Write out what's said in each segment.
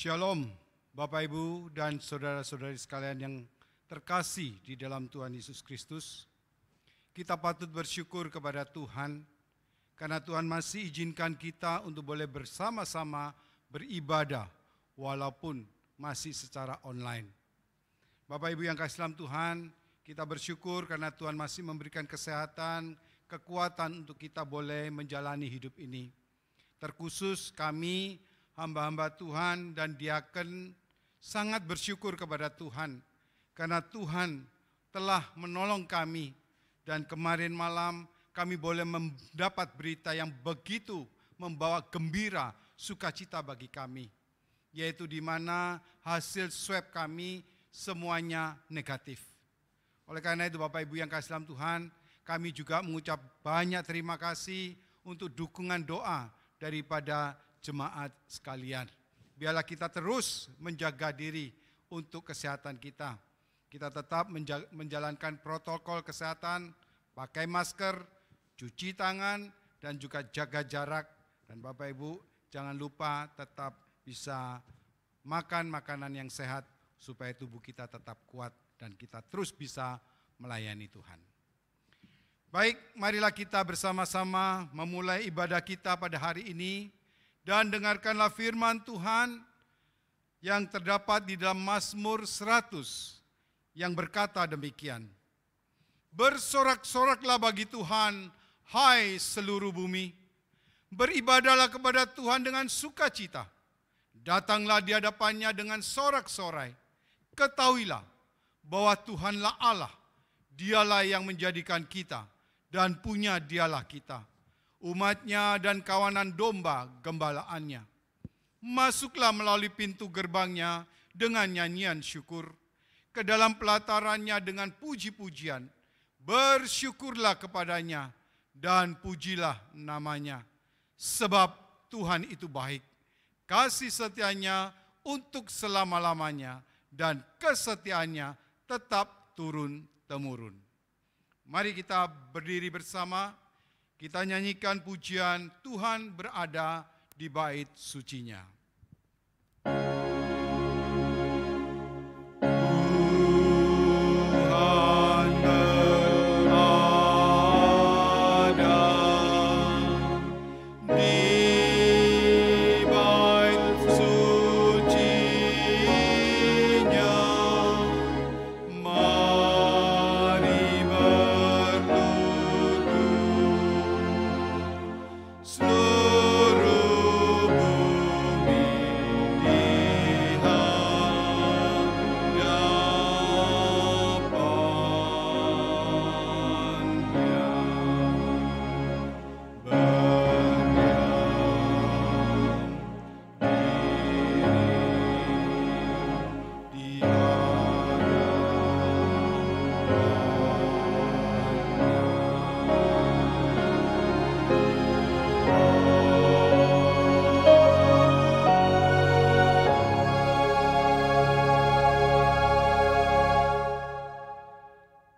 Shalom, Bapak Ibu dan saudara-saudari sekalian yang terkasih di dalam Tuhan Yesus Kristus. Kita patut bersyukur kepada Tuhan karena Tuhan masih izinkan kita untuk boleh bersama-sama beribadah walaupun masih secara online. Bapak Ibu yang kasih dalam Tuhan, kita bersyukur karena Tuhan masih memberikan kesehatan, kekuatan untuk kita boleh menjalani hidup ini. Terkhusus kami hamba-hamba Tuhan dan diaken sangat bersyukur kepada Tuhan karena Tuhan telah menolong kami dan kemarin malam kami boleh mendapat berita yang begitu membawa gembira, sukacita bagi kami, yaitu di mana hasil swab kami semuanya negatif. Oleh karena itu Bapak Ibu yang kasih dalam Tuhan, kami juga mengucap banyak terima kasih untuk dukungan doa daripada jemaat sekalian. Biarlah kita terus menjaga diri untuk kesehatan kita. Kita tetap menjalankan protokol kesehatan, pakai masker, cuci tangan, dan juga jaga jarak. Dan Bapak Ibu jangan lupa tetap bisa makan makanan yang sehat supaya tubuh kita tetap kuat dan kita terus bisa melayani Tuhan. Baik, marilah kita bersama-sama memulai ibadah kita pada hari ini. Dan dengarkanlah firman Tuhan yang terdapat di dalam Mazmur 100 yang berkata demikian. Bersorak-soraklah bagi Tuhan, hai seluruh bumi. Beribadahlah kepada Tuhan dengan sukacita. Datanglah di hadapannya dengan sorak-sorai. Ketahuilah bahwa Tuhanlah Allah. Dialah yang menjadikan kita dan punya dialah kita. Umatnya dan kawanan domba gembalaannya. Masuklah melalui pintu gerbangnya dengan nyanyian syukur, ke dalam pelatarannya dengan puji-pujian. Bersyukurlah kepadanya dan pujilah namanya. Sebab Tuhan itu baik, kasih setianya untuk selama-lamanya dan kesetiaannya tetap turun-temurun. Mari kita berdiri bersama. Kita nyanyikan pujian Tuhan berada di bait sucinya. Tuhan berada di bait sucinya. Mari seluruh bumi di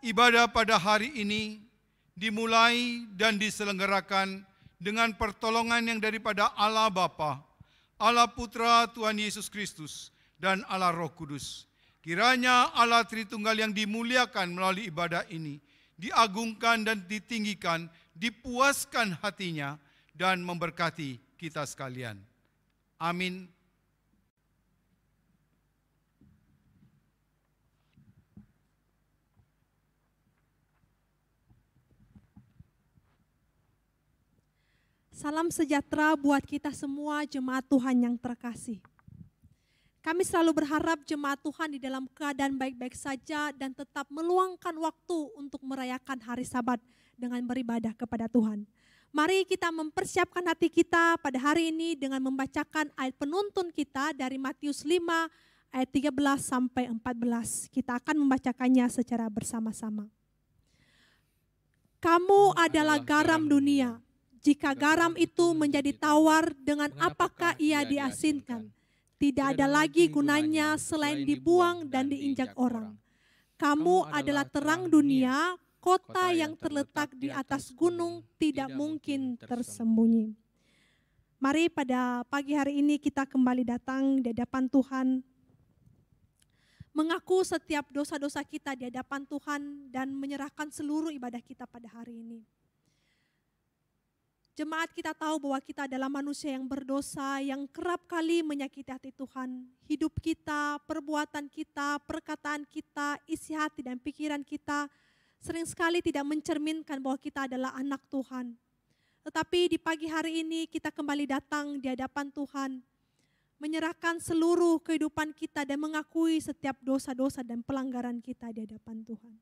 Ibadah pada hari ini dimulai dan diselenggarakan dengan pertolongan yang daripada Allah Bapa, Allah Putra Tuhan Yesus Kristus, dan Allah Roh Kudus. Kiranya Allah Tritunggal yang dimuliakan melalui ibadah ini, diagungkan dan ditinggikan, dipuaskan hatinya, dan memberkati kita sekalian. Amin. Salam sejahtera buat kita semua jemaat Tuhan yang terkasih. Kami selalu berharap jemaat Tuhan di dalam keadaan baik-baik saja dan tetap meluangkan waktu untuk merayakan hari Sabat dengan beribadah kepada Tuhan. Mari kita mempersiapkan hati kita pada hari ini dengan membacakan ayat penuntun kita dari Matius 5 ayat 13 sampai 14. Kita akan membacakannya secara bersama-sama. Kamu adalah garam dunia. Jika garam itu menjadi tawar, dengan apakah ia diasinkan? Tidak ada lagi gunanya selain dibuang dan diinjak orang. Kamu adalah terang dunia, kota yang terletak di atas gunung tidak mungkin tersembunyi. Mari pada pagi hari ini kita kembali datang di hadapan Tuhan, mengaku setiap dosa-dosa kita di hadapan Tuhan dan menyerahkan seluruh ibadah kita pada hari ini. Jemaat, kita tahu bahwa kita adalah manusia yang berdosa, yang kerap kali menyakiti hati Tuhan. Hidup kita, perbuatan kita, perkataan kita, isi hati dan pikiran kita sering sekali tidak mencerminkan bahwa kita adalah anak Tuhan. Tetapi di pagi hari ini kita kembali datang di hadapan Tuhan, menyerahkan seluruh kehidupan kita dan mengakui setiap dosa-dosa dan pelanggaran kita di hadapan Tuhan.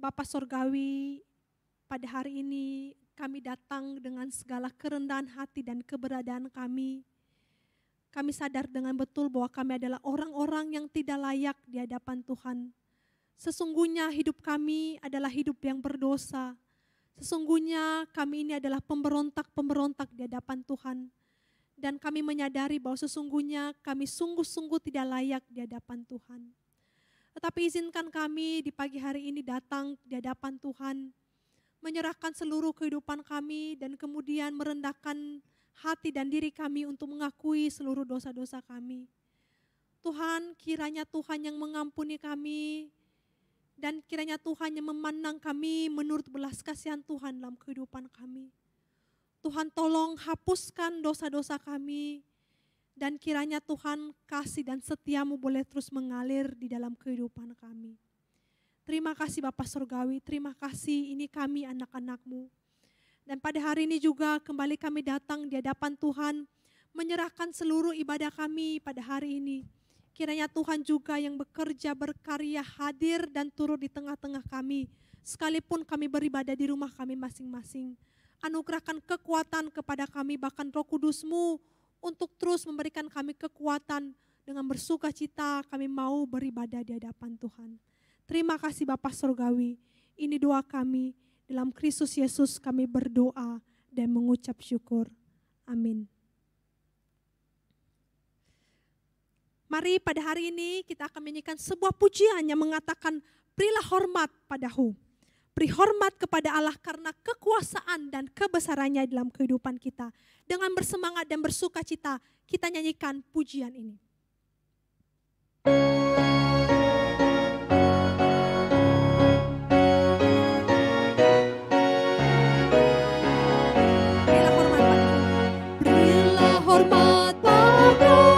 Bapa Sorgawi, pada hari ini kami datang dengan segala kerendahan hati dan keberadaan kami. Kami sadar dengan betul bahwa kami adalah orang-orang yang tidak layak di hadapan Tuhan. Sesungguhnya hidup kami adalah hidup yang berdosa. Sesungguhnya kami ini adalah pemberontak-pemberontak di hadapan Tuhan. Dan kami menyadari bahwa sesungguhnya kami sungguh-sungguh tidak layak di hadapan Tuhan. Tetapi izinkan kami di pagi hari ini datang di hadapan Tuhan, menyerahkan seluruh kehidupan kami dan kemudian merendahkan hati dan diri kami untuk mengakui seluruh dosa-dosa kami. Tuhan, kiranya Tuhan yang mengampuni kami dan kiranya Tuhan yang memandang kami menurut belas kasihan Tuhan dalam kehidupan kami. Tuhan, tolong hapuskan dosa-dosa kami. Dan kiranya Tuhan kasih dan setia-Mu boleh terus mengalir di dalam kehidupan kami. Terima kasih Bapa Surgawi, terima kasih ini kami anak-anak-Mu. Dan pada hari ini juga kembali kami datang di hadapan Tuhan, menyerahkan seluruh ibadah kami pada hari ini. Kiranya Tuhan juga yang bekerja, berkarya, hadir dan turut di tengah-tengah kami. Sekalipun kami beribadah di rumah kami masing-masing. Anugerahkan kekuatan kepada kami, bahkan Roh Kudus-Mu, untuk terus memberikan kami kekuatan dengan bersuka cita kami mau beribadah di hadapan Tuhan. Terima kasih Bapa Surgawi. Ini doa kami, dalam Kristus Yesus kami berdoa dan mengucap syukur. Amin. Mari pada hari ini kita akan menyanyikan sebuah pujian yang mengatakan, berilah hormat padahu. Beri hormat kepada Allah karena kekuasaan dan kebesarannya dalam kehidupan kita. Dengan bersemangat dan bersuka cita, kita nyanyikan pujian ini. Berilah hormat padahu.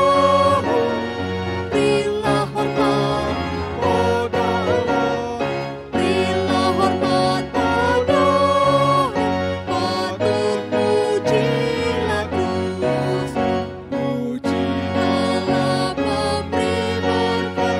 Puji Allah pemberi berkat.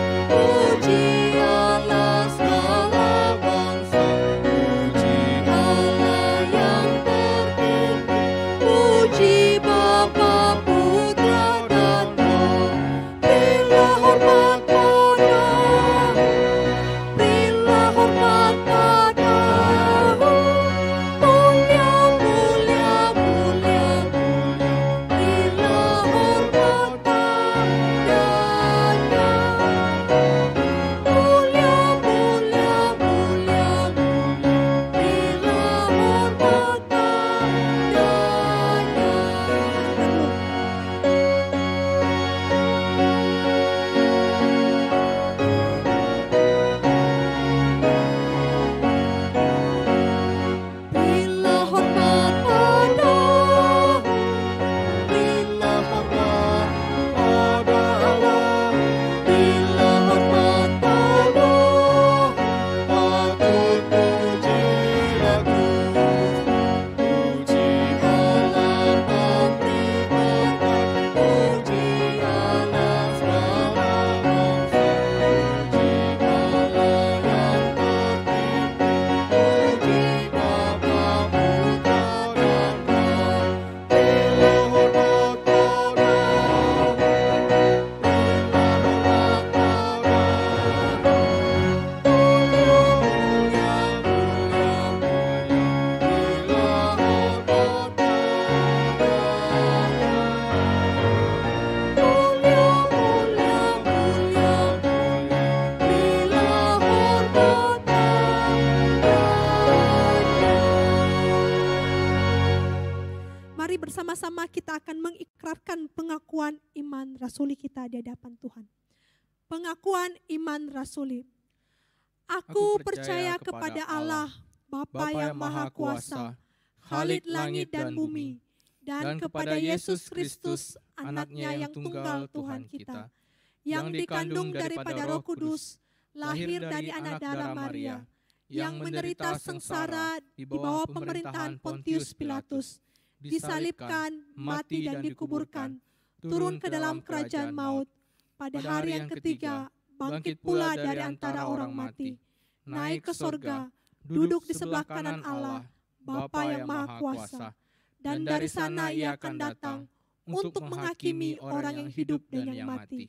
kita akan mengikrarkan pengakuan iman rasuli kita di hadapan Tuhan. Pengakuan iman rasuli. Aku percaya kepada Allah, Bapa yang Maha Kuasa, Khalik langit dan bumi, dan kepada Yesus Kristus, Anaknya yang tunggal Tuhan kita, yang dikandung daripada Roh Kudus, lahir dari anak darah Maria, yang menderita sengsara di bawah pemerintahan Pontius Pilatus, disalibkan, mati dan dikuburkan, turun ke dalam kerajaan maut, pada hari yang ketiga bangkit pula dari antara orang mati, naik ke sorga, duduk di sebelah kanan Allah, Bapa yang Maha Kuasa, dan dari sana Ia akan datang untuk menghakimi orang yang hidup dan yang mati.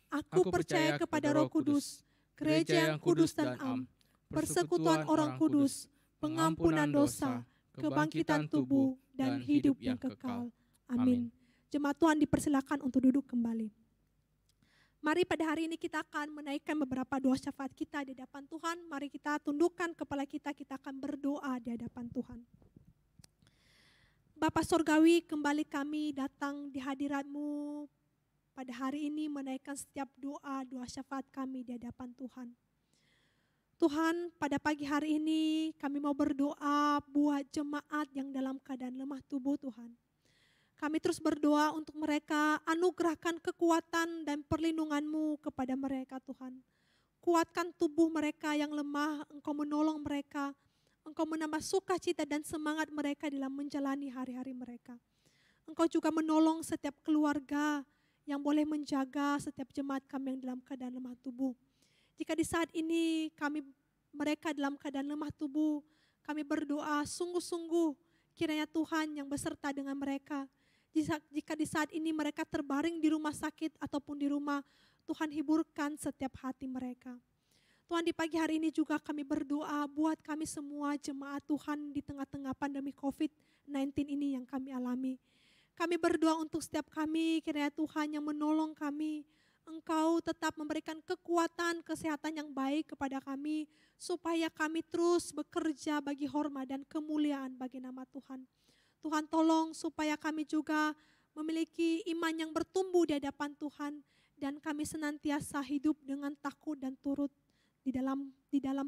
Aku percaya kepada Roh Kudus, gereja yang kudus dan am, persekutuan orang kudus, pengampunan dosa, kebangkitan tubuh, dan hidup yang kekal. Amin. Jemaat Tuhan dipersilakan untuk duduk kembali. Mari pada hari ini kita akan menaikkan beberapa doa syafaat kita di hadapan Tuhan. Mari kita tundukkan kepala kita akan berdoa di hadapan Tuhan. Bapa Sorgawi, kembali kami datang di hadirat-Mu pada hari ini menaikkan setiap doa syafaat kami di hadapan Tuhan. Tuhan, pada pagi hari ini kami mau berdoa buat jemaat yang dalam keadaan lemah tubuh Tuhan. Kami terus berdoa untuk mereka, anugerahkan kekuatan dan perlindungan-Mu kepada mereka Tuhan. Kuatkan tubuh mereka yang lemah, Engkau menolong mereka, Engkau menambah sukacita dan semangat mereka dalam menjalani hari-hari mereka. Engkau juga menolong setiap keluarga yang boleh menjaga setiap jemaat kami yang dalam keadaan lemah tubuh. Jika di saat ini mereka dalam keadaan lemah tubuh, kami berdoa sungguh-sungguh kiranya Tuhan yang beserta dengan mereka. Jika di saat ini mereka terbaring di rumah sakit ataupun di rumah, Tuhan hiburkan setiap hati mereka. Tuhan, di pagi hari ini juga kami berdoa buat kami semua jemaat Tuhan di tengah-tengah pandemi COVID-19 ini yang kami alami. Kami berdoa untuk setiap kami, kiranya Tuhan yang menolong kami, Engkau tetap memberikan kekuatan, kesehatan yang baik kepada kami, supaya kami terus bekerja bagi hormat dan kemuliaan bagi nama Tuhan. Tuhan tolong supaya kami juga memiliki iman yang bertumbuh di hadapan Tuhan, dan kami senantiasa hidup dengan takut dan turut di dalam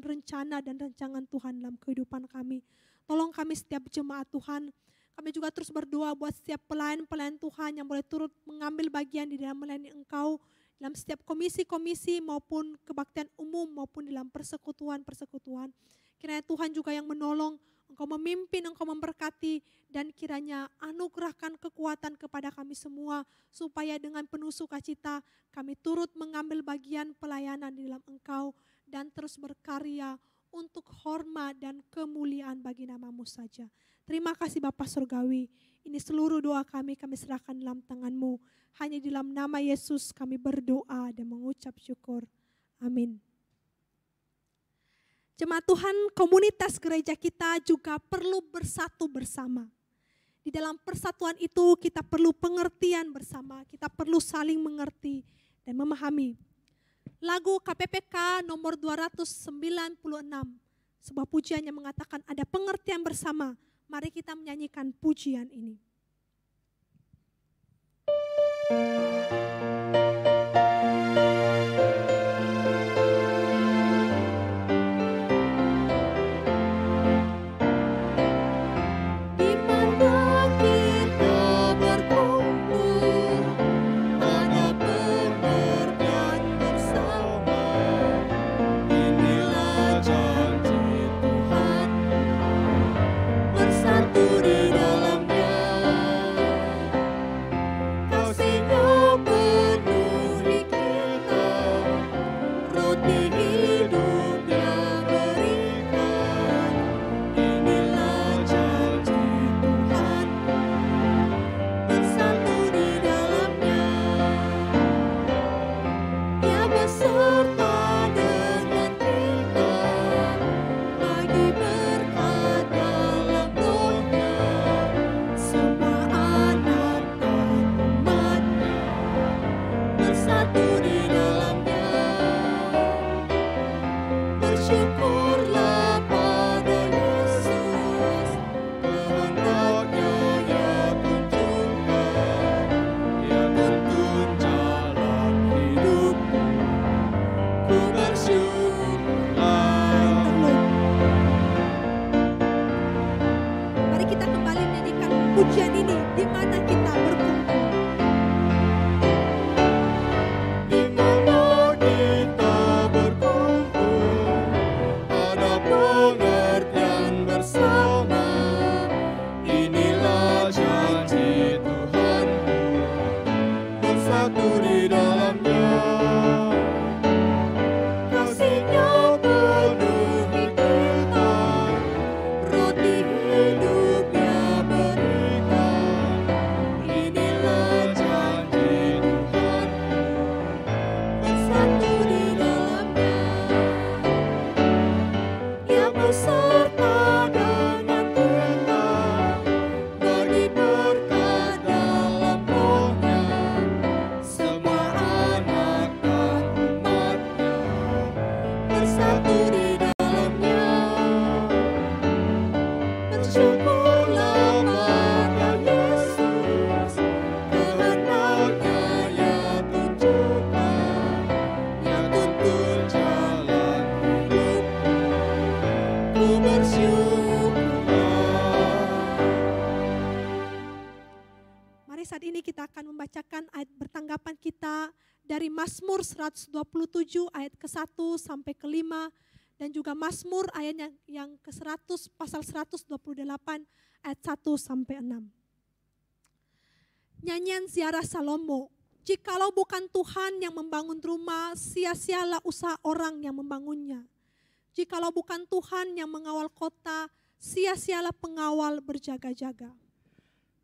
rencana dan rancangan Tuhan dalam kehidupan kami. Tolong kami setiap jemaat Tuhan. Kami juga terus berdoa buat setiap pelayan-pelayan Tuhan yang boleh turut mengambil bagian di dalam melayani Engkau, dalam setiap komisi-komisi maupun kebaktian umum maupun dalam persekutuan-persekutuan. Kiranya Tuhan juga yang menolong, Engkau memimpin, Engkau memberkati, dan kiranya anugerahkan kekuatan kepada kami semua, supaya dengan penuh sukacita kami turut mengambil bagian pelayanan di dalam Engkau, dan terus berkarya untuk hormat dan kemuliaan bagi nama-Mu saja. Terima kasih Bapa Surgawi, ini seluruh doa kami serahkan dalam tangan-Mu. Hanya di dalam nama Yesus kami berdoa dan mengucap syukur. Amin. Jemaat Tuhan, komunitas gereja kita juga perlu bersatu bersama. Di dalam persatuan itu kita perlu pengertian bersama, kita perlu saling mengerti dan memahami. Lagu KPPK nomor 296, sebuah pujian yang mengatakan ada pengertian bersama. Mari kita menyanyikan pujian ini. Bersatu di dalamnya, kasih-Nya bersatu di dalamnya. Kasih-Nya penuhi kita, roti hidup Dia berikan. Inilah janji Tuhan, bersatu di dalamnya. Ia beserta dengan kita, bagi berkat dalam Roh-Nya. Semua anak dan umat-Nya bersatu di dalamnya. Bersyukurlah pada Yesus, kehendak-Nya Ia tunjukkan. Ia tuntun jalan hidupku, ku bersyukurlah. Mari saat ini kita akan membacakan ayat bertanggapan kita dari Mazmur 127 ayat ke-1 sampai ke-5 dan juga Mazmur ayat yang ke-100 pasal 128 ayat 1 sampai 6. Nyanyian ziarah Salomo. Jikalau bukan Tuhan yang membangun rumah, sia-sialah usaha orang yang membangunnya. Jikalau bukan Tuhan yang mengawal kota, sia-sialah pengawal berjaga-jaga.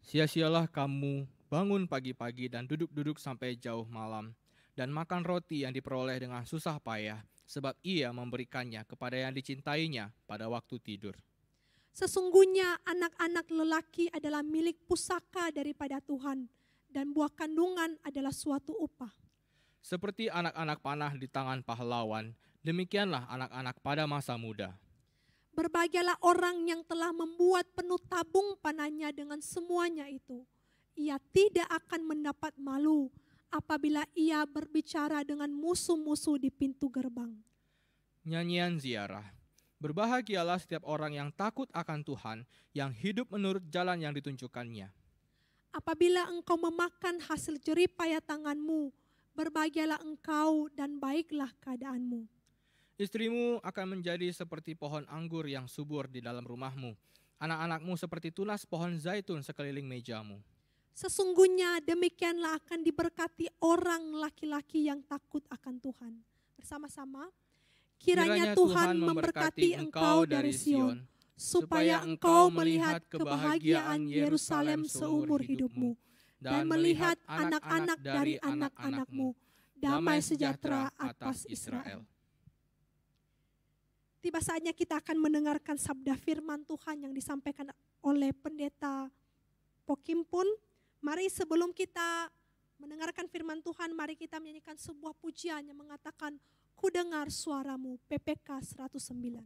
Sia-sialah kamu bangun pagi-pagi dan duduk-duduk sampai jauh malam, dan makan roti yang diperoleh dengan susah payah, sebab Ia memberikannya kepada yang dicintainya pada waktu tidur. Sesungguhnya anak-anak lelaki adalah milik pusaka daripada Tuhan, dan buah kandungan adalah suatu upah. Seperti anak-anak panah di tangan pahlawan, demikianlah anak-anak pada masa muda. Berbahagialah orang yang telah membuat penuh tabung panahnya dengan semuanya itu. Ia tidak akan mendapat malu apabila ia berbicara dengan musuh-musuh di pintu gerbang. Nyanyian ziarah. Berbahagialah setiap orang yang takut akan Tuhan, yang hidup menurut jalan yang ditunjukkannya. Apabila engkau memakan hasil jerih payah tanganmu, berbahagialah engkau dan baiklah keadaanmu. Istrimu akan menjadi seperti pohon anggur yang subur di dalam rumahmu. Anak-anakmu seperti tunas pohon zaitun sekeliling mejamu. Sesungguhnya demikianlah akan diberkati orang laki-laki yang takut akan Tuhan. Bersama-sama, kiranya Tuhan memberkati engkau dari Sion, supaya engkau melihat kebahagiaan Yerusalem seumur hidupmu, dan melihat anak-anak dari anak-anakmu, damai sejahtera atas Israel. Tiba saatnya kita akan mendengarkan sabda firman Tuhan yang disampaikan oleh pendeta Pokimpun. Mari sebelum kita mendengarkan firman Tuhan, mari kita menyanyikan sebuah pujian yang mengatakan, Ku dengar suaramu, PPK 109.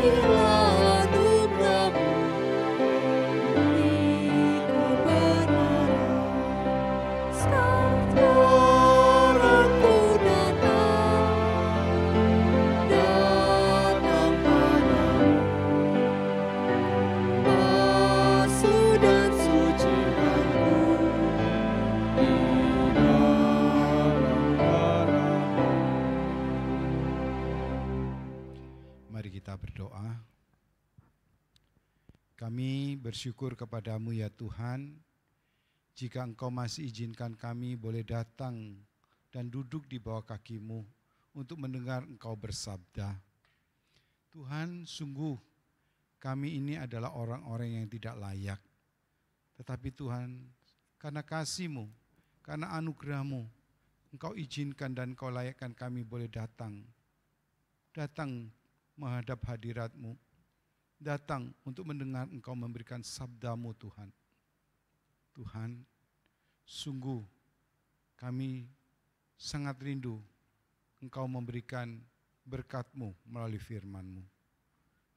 Pujilah anugerah-Mu, beri kebenaran. Sekarang ku datang padamu. Basuh dan sucikanku di dalam darah-Mu. Mari kita berdoa. Kami bersyukur kepadamu ya Tuhan, jika Engkau masih izinkan kami boleh datang dan duduk di bawah kaki-Mu untuk mendengar Engkau bersabda. Tuhan, sungguh kami ini adalah orang-orang yang tidak layak. Tetapi Tuhan, karena kasih-Mu, karena anugerah-Mu, Engkau izinkan dan Engkau layakkan kami boleh datang menghadap hadirat-Mu, datang untuk mendengar Engkau memberikan sabda-Mu Tuhan. Tuhan, sungguh kami sangat rindu Engkau memberikan berkat-Mu melalui firman-Mu.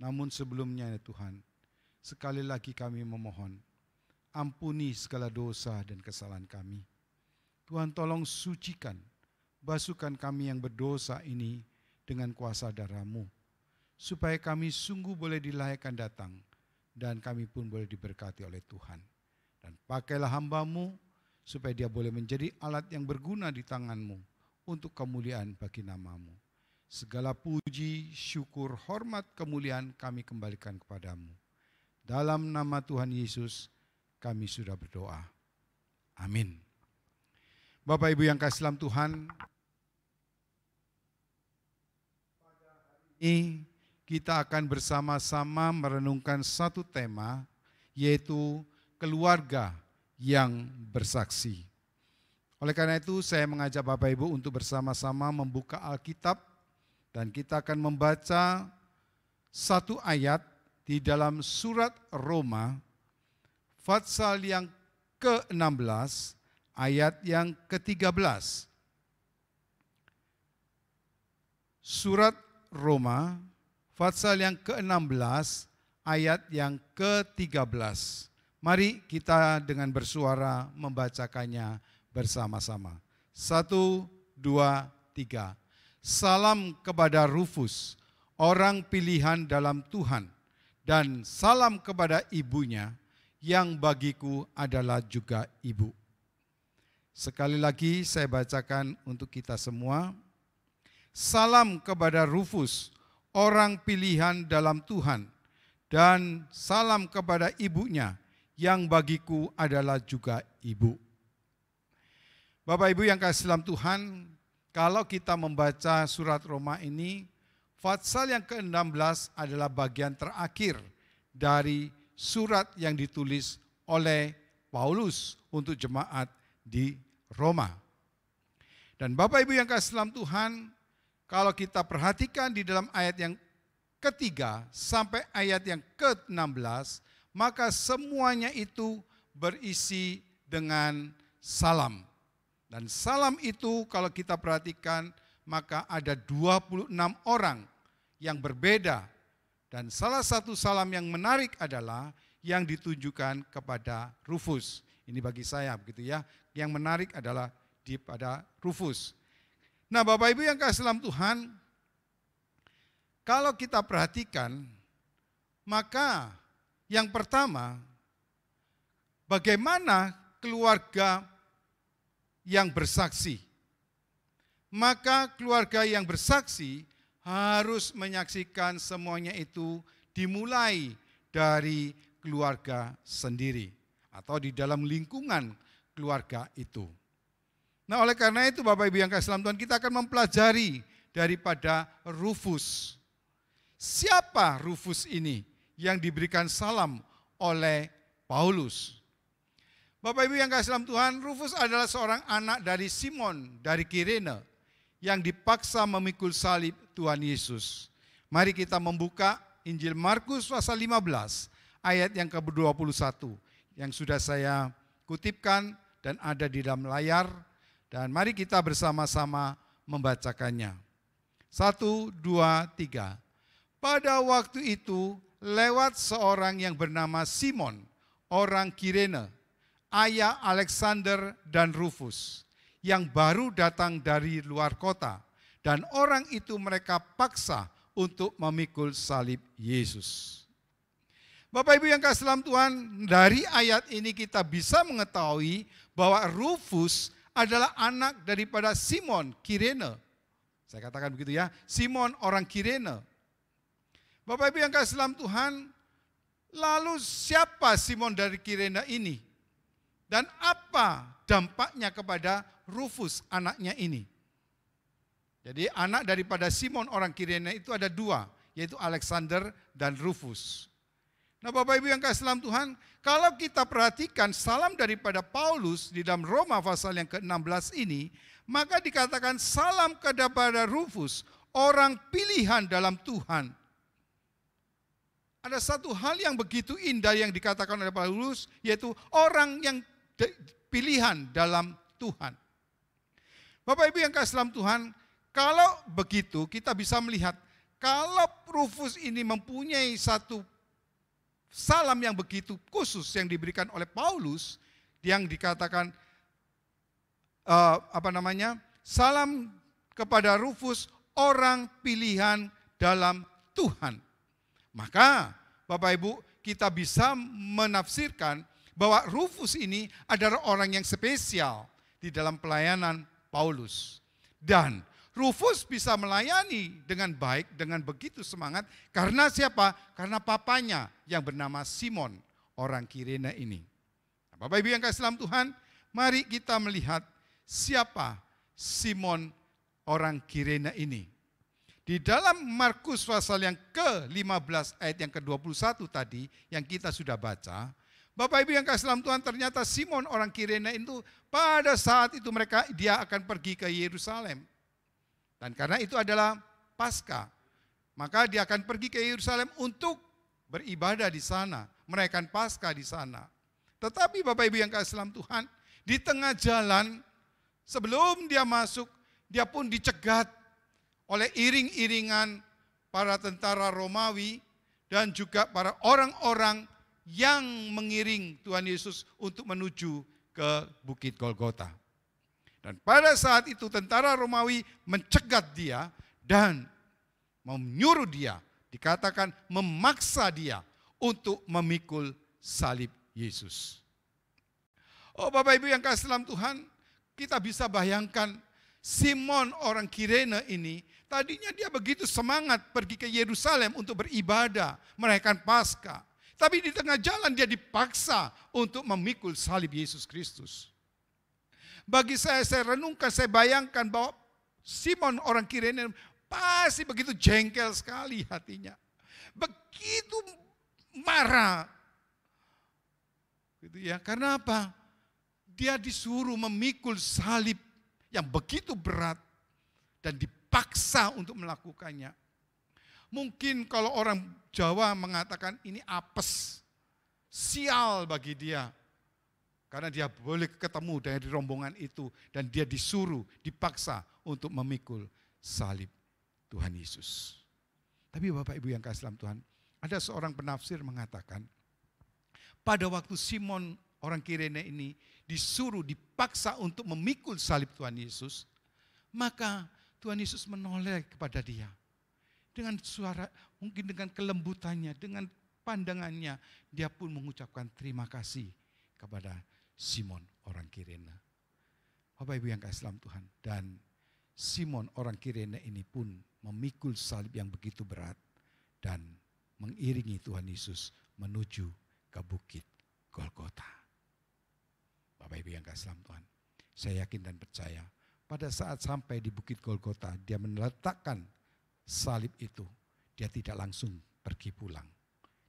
Namun sebelumnya ya Tuhan, sekali lagi kami memohon, ampuni segala dosa dan kesalahan kami. Tuhan tolong sucikan, basuhkan kami yang berdosa ini dengan kuasa darah-Mu, supaya kami sungguh boleh dilayakkan datang, dan kami pun boleh diberkati oleh Tuhan. Dan pakailah hamba-Mu, supaya dia boleh menjadi alat yang berguna di tangan-Mu, untuk kemuliaan bagi nama-Mu. Segala puji, syukur, hormat, kemuliaan kami kembalikan kepadamu. Dalam nama Tuhan Yesus kami sudah berdoa. Amin. Bapak Ibu yang kasih dalam Tuhan, ini kita akan bersama-sama merenungkan satu tema, yaitu keluarga yang bersaksi. Oleh karena itu saya mengajak Bapak Ibu untuk bersama-sama membuka Alkitab, dan kita akan membaca satu ayat di dalam surat Roma, pasal yang ke-16, ayat yang ke-13. Surat Roma, pasal yang ke-16, ayat yang ke-13. Mari kita dengan bersuara membacakannya bersama-sama. 1, 2, 3. Salam kepada Rufus, orang pilihan dalam Tuhan, dan salam kepada ibunya, yang bagiku adalah juga ibu. Sekali lagi saya bacakan untuk kita semua. Salam kepada Rufus, orang pilihan dalam Tuhan, dan salam kepada ibunya, yang bagiku adalah juga ibu. Bapak Ibu yang kasih dalam Tuhan, kalau kita membaca surat Roma ini, pasal yang ke-16 adalah bagian terakhir dari surat yang ditulis oleh Paulus untuk jemaat di Roma. Dan Bapak Ibu yang kasih dalam Tuhan, kalau kita perhatikan di dalam ayat yang ketiga sampai ayat yang ke-16, maka semuanya itu berisi dengan salam. Dan salam itu kalau kita perhatikan, maka ada 26 orang yang berbeda. Dan salah satu salam yang menarik adalah yang ditujukan kepada Rufus. Ini bagi saya begitu ya. Yang menarik adalah pada Rufus. Nah Bapak Ibu yang kasih dalam Tuhan, kalau kita perhatikan, maka yang pertama, bagaimana keluarga yang bersaksi? Maka keluarga yang bersaksi harus menyaksikan semuanya itu dimulai dari keluarga sendiri atau di dalam lingkungan keluarga itu. Nah oleh karena itu Bapak Ibu yang kasih dalam Tuhan, kita akan mempelajari daripada Rufus. Siapa Rufus ini yang diberikan salam oleh Paulus? Bapak Ibu yang kasih dalam Tuhan, Rufus adalah seorang anak dari Simon dari Kirene yang dipaksa memikul salib Tuhan Yesus. Mari kita membuka Injil Markus pasal 15 ayat yang ke-21 yang sudah saya kutipkan dan ada di dalam layar. Dan mari kita bersama-sama membacakannya. 1, 2, 3. Pada waktu itu lewat seorang yang bernama Simon, orang Kirene, ayah Alexander dan Rufus, yang baru datang dari luar kota. Dan orang itu mereka paksa untuk memikul salib Yesus. Bapak Ibu yang kasih dalam Tuhan, dari ayat ini kita bisa mengetahui bahwa Rufus adalah anak daripada Simon Kirene. Saya katakan begitu ya, Simon orang Kirene. Bapak Ibu yang kasih dalam Tuhan, lalu siapa Simon dari Kirene ini? Dan apa dampaknya kepada Rufus anaknya ini? Jadi anak daripada Simon orang Kirene itu ada dua, yaitu Alexander dan Rufus. Nah Bapak Ibu yang kasih dalam Tuhan, kalau kita perhatikan salam daripada Paulus di dalam Roma pasal yang ke-16 ini, maka dikatakan salam kepada Rufus, orang pilihan dalam Tuhan. Ada satu hal yang begitu indah yang dikatakan oleh Paulus, yaitu orang yang pilihan dalam Tuhan. Bapak Ibu yang kasih dalam Tuhan, kalau begitu kita bisa melihat, kalau Rufus ini mempunyai satu salam yang begitu khusus yang diberikan oleh Paulus, yang dikatakan salam kepada Rufus, orang pilihan dalam Tuhan. Maka Bapak Ibu kita bisa menafsirkan bahwa Rufus ini adalah orang yang spesial di dalam pelayanan Paulus. Dan Rufus bisa melayani dengan baik, dengan begitu semangat. Karena siapa? Karena papanya yang bernama Simon, orang Kirene ini. Nah, Bapak Ibu yang kasih dalam Tuhan, mari kita melihat siapa Simon orang Kirene ini. Di dalam Markus pasal yang ke-15 ayat yang ke-21 tadi, yang kita sudah baca, Bapak Ibu yang kasih dalam Tuhan, ternyata Simon orang Kirene itu pada saat itu dia akan pergi ke Yerusalem. Dan karena itu adalah Paskah, maka dia akan pergi ke Yerusalem untuk beribadah di sana, merayakan Paskah di sana. Tetapi Bapak Ibu yang kasih dalam Tuhan, di tengah jalan sebelum dia masuk, dia pun dicegat oleh iring-iringan para tentara Romawi dan juga para orang-orang yang mengiring Tuhan Yesus untuk menuju ke Bukit Golgota. Dan pada saat itu tentara Romawi mencegat dia dan menyuruh dia, dikatakan memaksa dia untuk memikul salib Yesus. Oh Bapak Ibu yang kasih dalam Tuhan, kita bisa bayangkan Simon orang Kirene ini, tadinya dia begitu semangat pergi ke Yerusalem untuk beribadah, merayakan Paskah. Tapi di tengah jalan dia dipaksa untuk memikul salib Yesus Kristus. Bagi saya renungkan, saya bayangkan bahwa Simon orang Kirene pasti begitu jengkel sekali hatinya. Begitu marah. Gitu ya. Karena apa? Dia disuruh memikul salib yang begitu berat dan dipaksa untuk melakukannya. Mungkin kalau orang Jawa mengatakan ini apes, sial bagi dia. Karena dia boleh ketemu dari rombongan itu dan dia disuruh, dipaksa untuk memikul salib Tuhan Yesus. Tapi Bapak Ibu yang kasih dalam Tuhan, ada seorang penafsir mengatakan, pada waktu Simon orang Kirene ini disuruh, dipaksa untuk memikul salib Tuhan Yesus, maka Tuhan Yesus menoleh kepada dia. Dengan suara, mungkin dengan kelembutannya, dengan pandangannya, dia pun mengucapkan terima kasih kepada Simon orang Kirene. Bapak Ibu yang kasih dalam Tuhan, dan Simon orang Kirene ini pun memikul salib yang begitu berat dan mengiringi Tuhan Yesus menuju ke Bukit Golgota. Bapak Ibu yang kasih dalam Tuhan, saya yakin dan percaya pada saat sampai di Bukit Golgota, dia meletakkan salib itu, dia tidak langsung pergi pulang.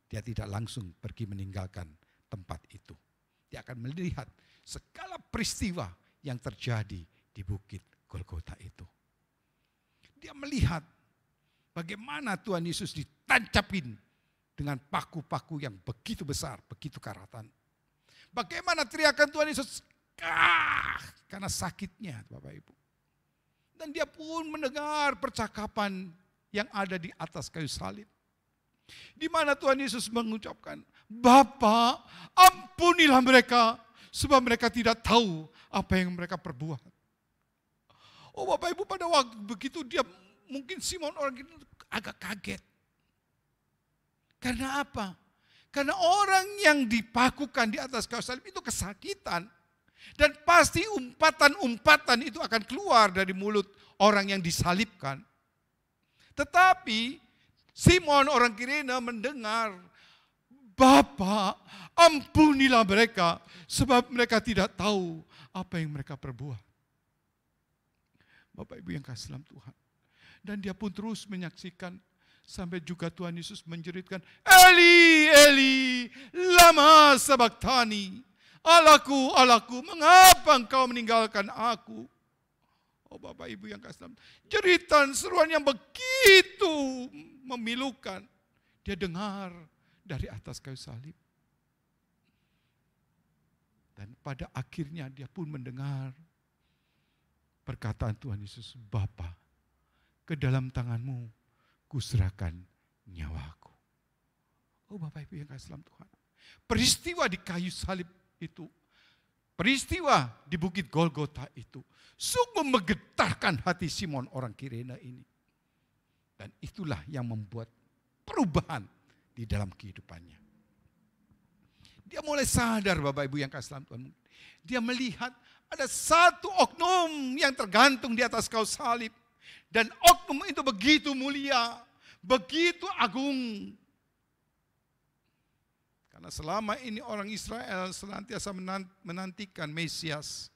Dia tidak langsung pergi meninggalkan tempat itu. Dia akan melihat segala peristiwa yang terjadi di Bukit Golgota itu. Dia melihat bagaimana Tuhan Yesus ditancapin dengan paku-paku yang begitu besar, begitu karatan. Bagaimana teriakan Tuhan Yesus, karena sakitnya Bapak Ibu. Dan dia pun mendengar percakapan yang ada di atas kayu salib. Di mana Tuhan Yesus mengucapkan, Bapa, ampunilah mereka, sebab mereka tidak tahu apa yang mereka perbuat. Oh Bapak Ibu, pada waktu begitu dia mungkin Simon orang itu agak kaget. Karena apa? Karena orang yang dipakukan di atas kayu salib itu kesakitan. Dan pasti umpatan-umpatan itu akan keluar dari mulut orang yang disalibkan. Tetapi Simon orang Kirene mendengar, Bapa, ampunilah mereka, sebab mereka tidak tahu apa yang mereka perbuat. Bapak Ibu yang kasih dalam Tuhan. Dan dia pun terus menyaksikan sampai juga Tuhan Yesus menjeritkan, Eli, Eli, lama sabachthani. Allahku, Allahku, mengapa engkau meninggalkan aku? Oh Bapak Ibu yang kasih dalam Tuhan. Jeritan seruan yang begitu memilukan. Dia dengar dari atas kayu salib. Dan pada akhirnya dia pun mendengar perkataan Tuhan Yesus, Bapa, ke dalam tanganmu kuserahkan nyawaku. Oh Bapak Ibu yang kasih dalam Tuhan. Peristiwa di kayu salib itu, peristiwa di Bukit Golgota itu, sungguh menggetarkan hati Simon orang Kirene ini. Dan itulah yang membuat perubahan di dalam kehidupannya. Dia mulai sadar Bapak Ibu yang kasih dalam Tuhan. Dia melihat ada satu oknum yang tergantung di atas kayu salib. Dan oknum itu begitu mulia, begitu agung. Karena selama ini orang Israel senantiasa menantikan Mesias.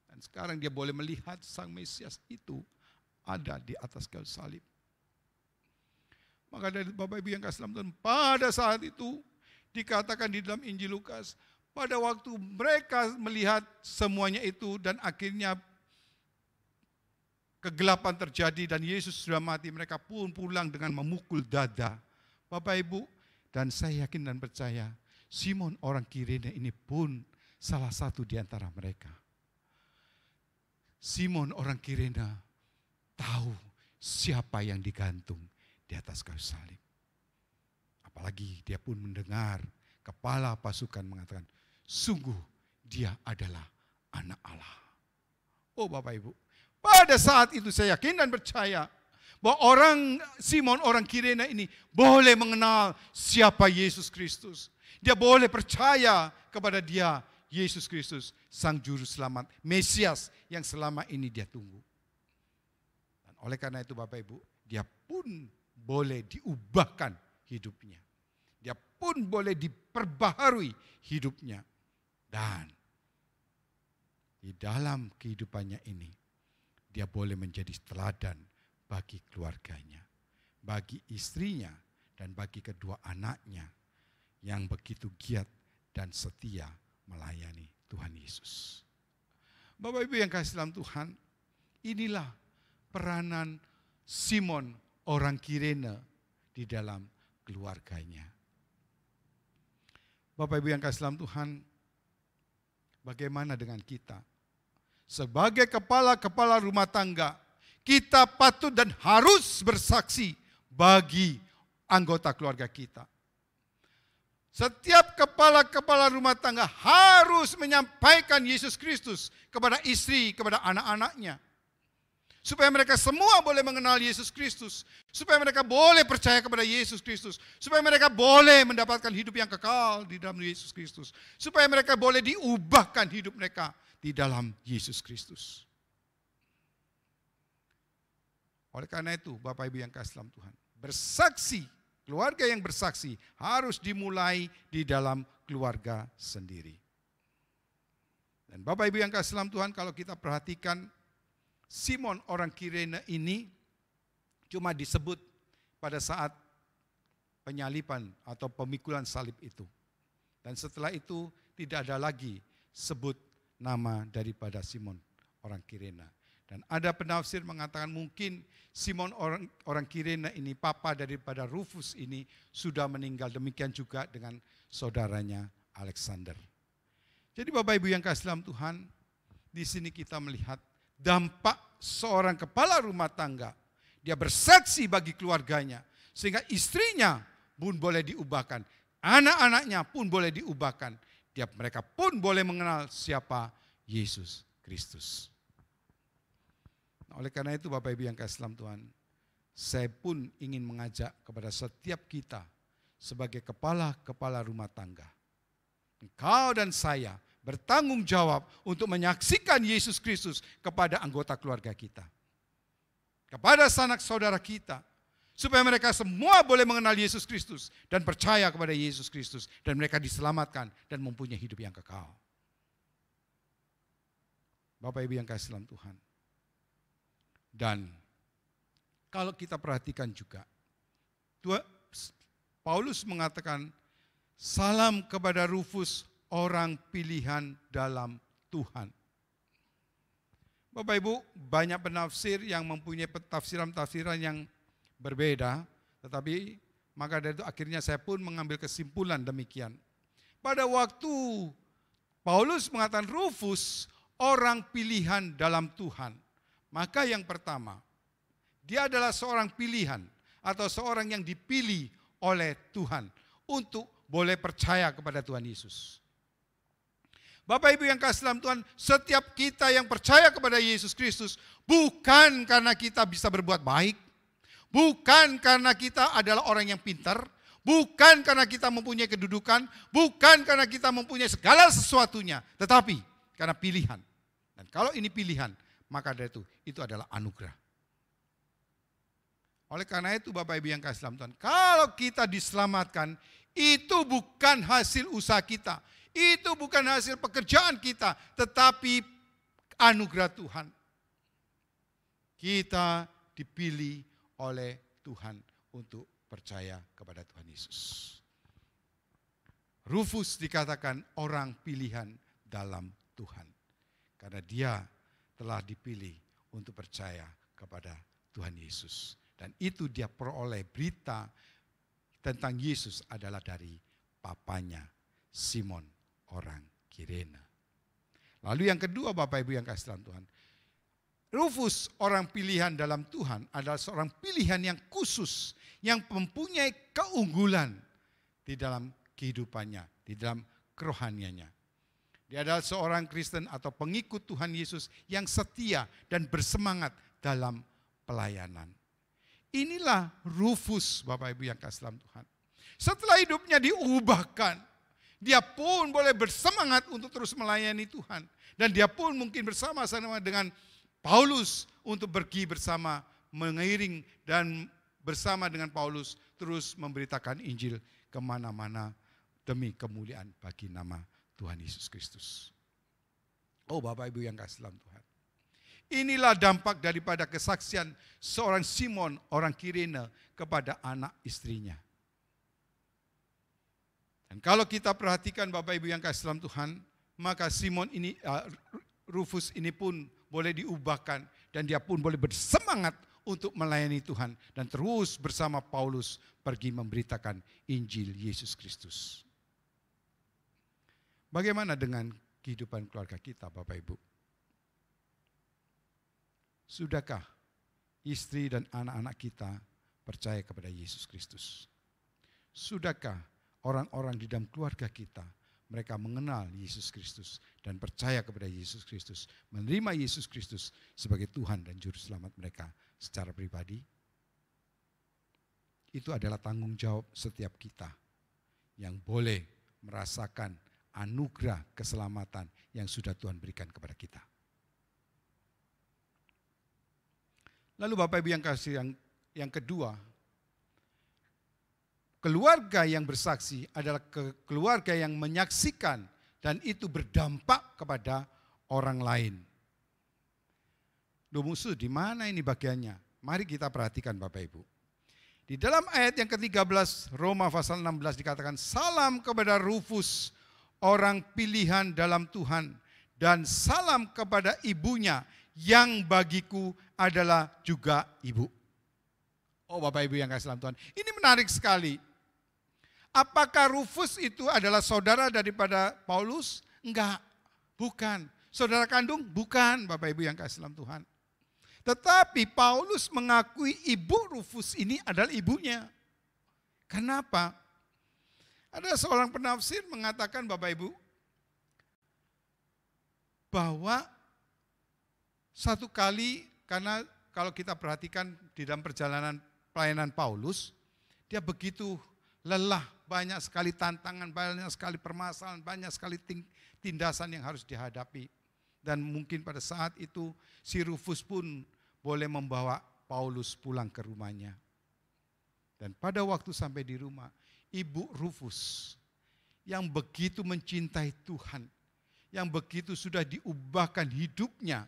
Dan sekarang dia boleh melihat sang Mesias itu ada di atas kayu salib. Maka dari Bapak Ibu yang kasih dalam Tuhan, pada saat itu dikatakan di dalam Injil Lukas, pada waktu mereka melihat semuanya itu dan akhirnya kegelapan terjadi dan Yesus sudah mati, mereka pun pulang dengan memukul dada. Bapak Ibu, dan saya yakin dan percaya, Simon orang Kirene ini pun salah satu di antara mereka. Simon orang Kirene tahu siapa yang digantung di atas kayu salib. Apalagi dia pun mendengar kepala pasukan mengatakan, sungguh dia adalah anak Allah. Oh Bapak Ibu, pada saat itu saya yakin dan percaya bahwa orang Simon orang Kirene ini boleh mengenal siapa Yesus Kristus. Dia boleh percaya kepada dia, Yesus Kristus, Sang Juru Selamat, Mesias yang selama ini dia tunggu. Dan oleh karena itu Bapak Ibu, dia pun boleh diubahkan hidupnya. Dia pun boleh diperbaharui hidupnya. Dan di dalam kehidupannya ini, dia boleh menjadi teladan bagi keluarganya, bagi istrinya, dan bagi kedua anaknya yang begitu giat dan setia melayani Tuhan Yesus. Bapak Ibu yang kasih dalam Tuhan, inilah peranan Simon orang Kirene di dalam keluarganya. Bapak Ibu yang kasih dalam Tuhan, bagaimana dengan kita? Sebagai kepala-kepala rumah tangga, kita patut dan harus bersaksi bagi anggota keluarga kita. Setiap kepala-kepala rumah tangga harus menyampaikan Yesus Kristus kepada istri, kepada anak-anaknya. Supaya mereka semua boleh mengenal Yesus Kristus. Supaya mereka boleh percaya kepada Yesus Kristus. Supaya mereka boleh mendapatkan hidup yang kekal di dalam Yesus Kristus. Supaya mereka boleh diubahkan hidup mereka di dalam Yesus Kristus. Oleh karena itu, Bapak Ibu yang kasih dalam Tuhan, bersaksi, keluarga yang bersaksi harus dimulai di dalam keluarga sendiri. Dan Bapak Ibu yang kasih dalam Tuhan, kalau kita perhatikan, Simon orang Kirene ini cuma disebut pada saat penyaliban atau pemikulan salib itu. Dan setelah itu tidak ada lagi sebut nama daripada Simon orang Kirene. Dan ada penafsir mengatakan mungkin Simon orang Kirene ini, papa daripada Rufus ini, sudah meninggal. Demikian juga dengan saudaranya Alexander. Jadi Bapak Ibu yang kasih dalam Tuhan, di sini kita melihat dampak seorang kepala rumah tangga. Dia bersaksi bagi keluarganya, sehingga istrinya pun boleh diubahkan. Anak-anaknya pun boleh diubahkan. Mereka pun boleh mengenal siapa Yesus Kristus. Nah, oleh karena itu Bapak Ibu yang kasih dalam Tuhan, saya pun ingin mengajak kepada setiap kita sebagai kepala-kepala rumah tangga. Engkau dan saya bertanggung jawab untuk menyaksikan Yesus Kristus kepada anggota keluarga kita. Kepada sanak saudara kita. Supaya mereka semua boleh mengenal Yesus Kristus dan percaya kepada Yesus Kristus. Dan mereka diselamatkan dan mempunyai hidup yang kekal. Bapak Ibu yang kasih dalam Tuhan. Dan kalau kita perhatikan juga, Paulus mengatakan, salam kepada Rufus, orang pilihan dalam Tuhan. Bapak Ibu, banyak penafsir yang mempunyai tafsiran-tafsiran yang berbeda, tetapi maka dari itu akhirnya saya pun mengambil kesimpulan demikian. Pada waktu Paulus mengatakan Rufus, orang pilihan dalam Tuhan, maka yang pertama, dia adalah seorang pilihan atau seorang yang dipilih oleh Tuhan untuk boleh percaya kepada Tuhan Yesus. Bapak Ibu yang kasih dalam Tuhan, setiap kita yang percaya kepada Yesus Kristus bukan karena kita bisa berbuat baik, bukan karena kita adalah orang yang pintar, bukan karena kita mempunyai kedudukan, bukan karena kita mempunyai segala sesuatunya, tetapi karena pilihan. Dan kalau ini pilihan, maka dari itu adalah anugerah. Oleh karena itu Bapak Ibu yang kasih dalam Tuhan, kalau kita diselamatkan, itu bukan hasil usaha kita, itu bukan hasil pekerjaan kita, tetapi anugerah Tuhan. Kita dipilih oleh Tuhan untuk percaya kepada Tuhan Yesus. Rufus dikatakan orang pilihan dalam Tuhan. Karena dia telah dipilih untuk percaya kepada Tuhan Yesus. Dan itu dia peroleh berita tentang Yesus adalah dari papanya Simon orang Kirene. Lalu yang kedua Bapak Ibu yang kasih dalam Tuhan, Rufus orang pilihan dalam Tuhan adalah seorang pilihan yang khusus, yang mempunyai keunggulan di dalam kehidupannya, di dalam kerohaniannya. Dia adalah seorang Kristen atau pengikut Tuhan Yesus yang setia dan bersemangat dalam pelayanan. Inilah Rufus Bapak Ibu yang kasih dalam Tuhan. Setelah hidupnya diubahkan, dia pun boleh bersemangat untuk terus melayani Tuhan. Dan dia pun mungkin bersama-sama dengan Paulus untuk pergi bersama, mengiring dan bersama dengan Paulus terus memberitakan Injil kemana-mana demi kemuliaan bagi nama Tuhan Yesus Kristus. Oh Bapak Ibu yang kasih dalam Tuhan. Inilah dampak daripada kesaksian seorang Simon orang Kirene kepada anak istrinya. Dan kalau kita perhatikan Bapak Ibu yang kasih dalam Tuhan, maka Simon ini, Rufus ini pun boleh diubahkan dan dia pun boleh bersemangat untuk melayani Tuhan dan terus bersama Paulus pergi memberitakan Injil Yesus Kristus. Bagaimana dengan kehidupan keluarga kita Bapak Ibu? Sudahkah istri dan anak-anak kita percaya kepada Yesus Kristus? Sudahkah orang-orang di dalam keluarga kita mereka mengenal Yesus Kristus dan percaya kepada Yesus Kristus, menerima Yesus Kristus sebagai Tuhan dan Juru Selamat mereka secara pribadi? Itu adalah tanggung jawab setiap kita yang boleh merasakan anugerah keselamatan yang sudah Tuhan berikan kepada kita. Lalu Bapak Ibu yang kasih yang kedua, keluarga yang bersaksi adalah keluarga yang menyaksikan dan itu berdampak kepada orang lain. Duh musuh, di mana ini bagiannya? Mari kita perhatikan Bapak Ibu. Di dalam ayat yang ke-13 Roma pasal 16 dikatakan, salam kepada Rufus, orang pilihan dalam Tuhan, dan salam kepada ibunya yang bagiku adalah juga ibu. Oh Bapak Ibu yang kasih dalam Tuhan, ini menarik sekali. Apakah Rufus itu adalah saudara daripada Paulus? Enggak, bukan. Saudara kandung? Bukan Bapak Ibu yang kasih dalam Tuhan. Tetapi Paulus mengakui ibu Rufus ini adalah ibunya. Kenapa? Ada seorang penafsir mengatakan, Bapak Ibu, bahwa satu kali, karena kalau kita perhatikan di dalam perjalanan pelayanan Paulus, dia begitu lelah, banyak sekali tantangan, banyak sekali permasalahan, banyak sekali tindasan yang harus dihadapi. Dan mungkin pada saat itu si Rufus pun boleh membawa Paulus pulang ke rumahnya. Dan pada waktu sampai di rumah, Ibu Rufus yang begitu mencintai Tuhan, yang begitu sudah diubahkan hidupnya,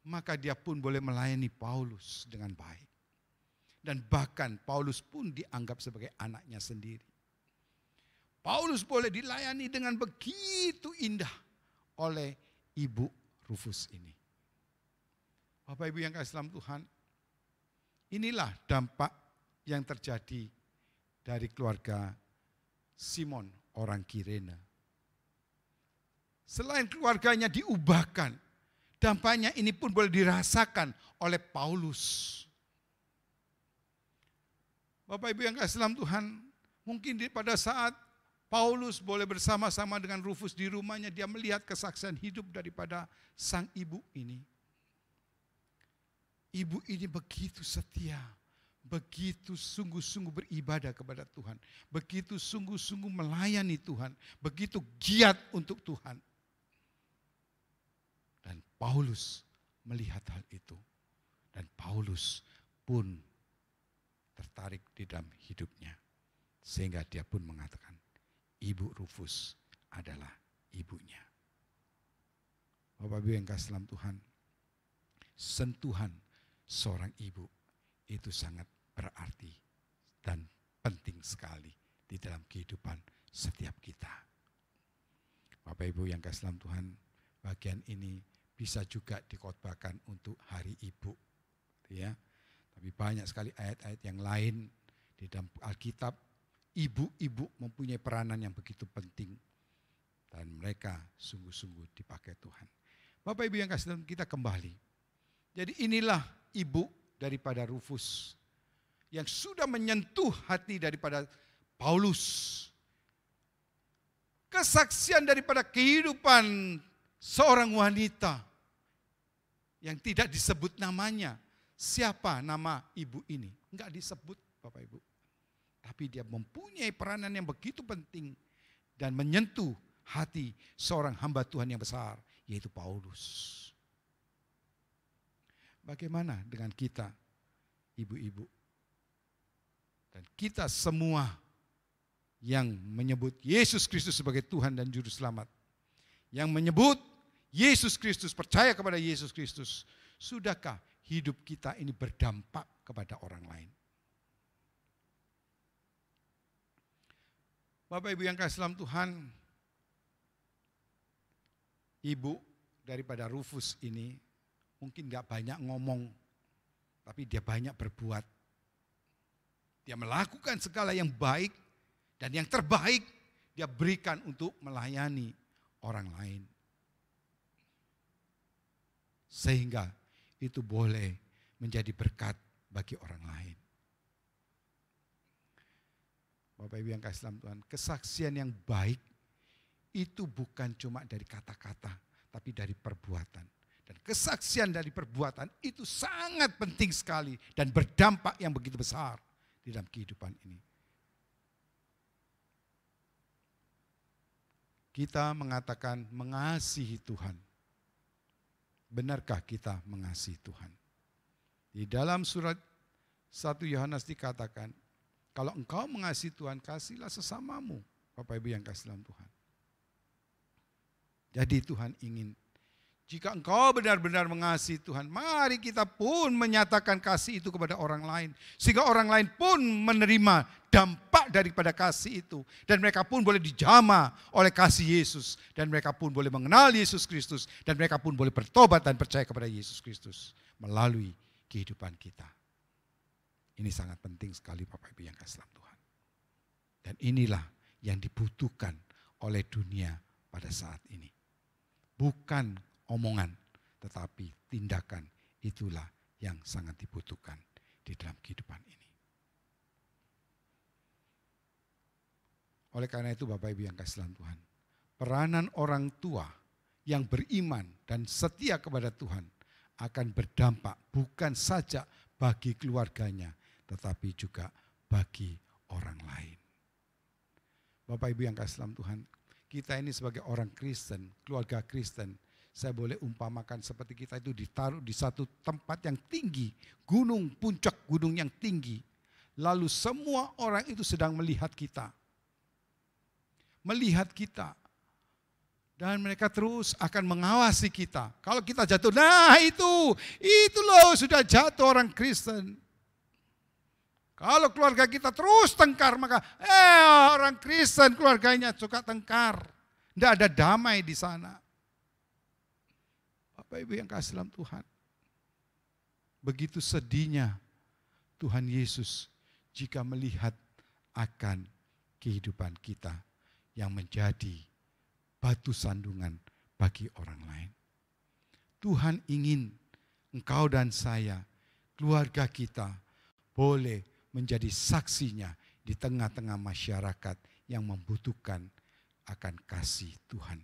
maka dia pun boleh melayani Paulus dengan baik. Dan bahkan Paulus pun dianggap sebagai anaknya sendiri. Paulus boleh dilayani dengan begitu indah oleh Ibu Rufus ini. Bapak Ibu yang kasih dalam Tuhan, inilah dampak yang terjadi dari keluarga Simon orang Kirene. Selain keluarganya diubahkan, dampaknya ini pun boleh dirasakan oleh Paulus. Bapak Ibu yang kasih dalam Tuhan, mungkin pada saat Paulus boleh bersama-sama dengan Rufus di rumahnya, dia melihat kesaksian hidup daripada sang ibu ini. Ibu ini begitu setia, begitu sungguh-sungguh beribadah kepada Tuhan, begitu sungguh-sungguh melayani Tuhan, begitu giat untuk Tuhan. Dan Paulus melihat hal itu. Dan Paulus pun tertarik di dalam hidupnya. Sehingga dia pun mengatakan, Ibu Rufus adalah ibunya. Bapak Ibu yang kasih dalam Tuhan, sentuhan seorang ibu itu sangat berarti dan penting sekali di dalam kehidupan setiap kita. Bapak Ibu yang kasih dalam Tuhan, bagian ini bisa juga dikhotbahkan untuk Hari Ibu, ya. Tapi banyak sekali ayat-ayat yang lain di dalam Alkitab, ibu-ibu mempunyai peranan yang begitu penting dan mereka sungguh-sungguh dipakai Tuhan. Bapak Ibu yang kasih dalam, kita kembali. Jadi inilah ibu daripada Rufus yang sudah menyentuh hati daripada Paulus. Kesaksian daripada kehidupan seorang wanita yang tidak disebut namanya. Siapa nama ibu ini? Enggak disebut, Bapak Ibu. Tapi dia mempunyai peranan yang begitu penting dan menyentuh hati seorang hamba Tuhan yang besar, yaitu Paulus. Bagaimana dengan kita, ibu-ibu? Dan kita semua yang menyebut Yesus Kristus sebagai Tuhan dan Juru Selamat. Yang menyebut Yesus Kristus, percaya kepada Yesus Kristus. Sudahkah hidup kita ini berdampak kepada orang lain? Bapak Ibu yang kasih dalam Tuhan, ibu daripada Rufus ini mungkin gak banyak ngomong, tapi dia banyak berbuat. Dia melakukan segala yang baik dan yang terbaik dia berikan untuk melayani orang lain. Sehingga itu boleh menjadi berkat bagi orang lain. Bapak Ibu yang kasih dalam Tuhan, kesaksian yang baik itu bukan cuma dari kata-kata, tapi dari perbuatan. Dan kesaksian dari perbuatan itu sangat penting sekali dan berdampak yang begitu besar di dalam kehidupan ini. Kita mengatakan mengasihi Tuhan. Benarkah kita mengasihi Tuhan? Di dalam surat 1 Yohanes dikatakan, kalau engkau mengasihi Tuhan, kasihlah sesamamu, Bapak Ibu yang kasih dalam Tuhan. Jadi Tuhan ingin, jika engkau benar-benar mengasihi Tuhan, mari kita pun menyatakan kasih itu kepada orang lain. Sehingga orang lain pun menerima dampak daripada kasih itu. Dan mereka pun boleh dijamah oleh kasih Yesus. Dan mereka pun boleh mengenal Yesus Kristus. Dan mereka pun boleh bertobat dan percaya kepada Yesus Kristus melalui kehidupan kita. Ini sangat penting sekali Bapak Ibu yang kasih dalam Tuhan. Dan inilah yang dibutuhkan oleh dunia pada saat ini. Bukan omongan, tetapi tindakan itulah yang sangat dibutuhkan di dalam kehidupan ini. Oleh karena itu Bapak Ibu yang kasih dalam Tuhan, peranan orang tua yang beriman dan setia kepada Tuhan akan berdampak bukan saja bagi keluarganya, tetapi juga bagi orang lain. Bapak Ibu yang kasih dalam Tuhan, kita ini sebagai orang Kristen, keluarga Kristen, saya boleh umpamakan seperti kita itu ditaruh di satu tempat yang tinggi, gunung, puncak gunung yang tinggi. Lalu semua orang itu sedang melihat kita. Melihat kita. Dan mereka terus akan mengawasi kita. Kalau kita jatuh, nah itu loh sudah jatuh orang Kristen. Kalau keluarga kita terus tengkar, maka orang Kristen keluarganya suka tengkar. Tidak ada damai di sana. Bapak Ibu yang kasih dalam Tuhan. Begitu sedihnya Tuhan Yesus jika melihat akan kehidupan kita yang menjadi batu sandungan bagi orang lain. Tuhan ingin engkau dan saya, keluarga kita, boleh menjadi saksinya di tengah-tengah masyarakat yang membutuhkan akan kasih Tuhan,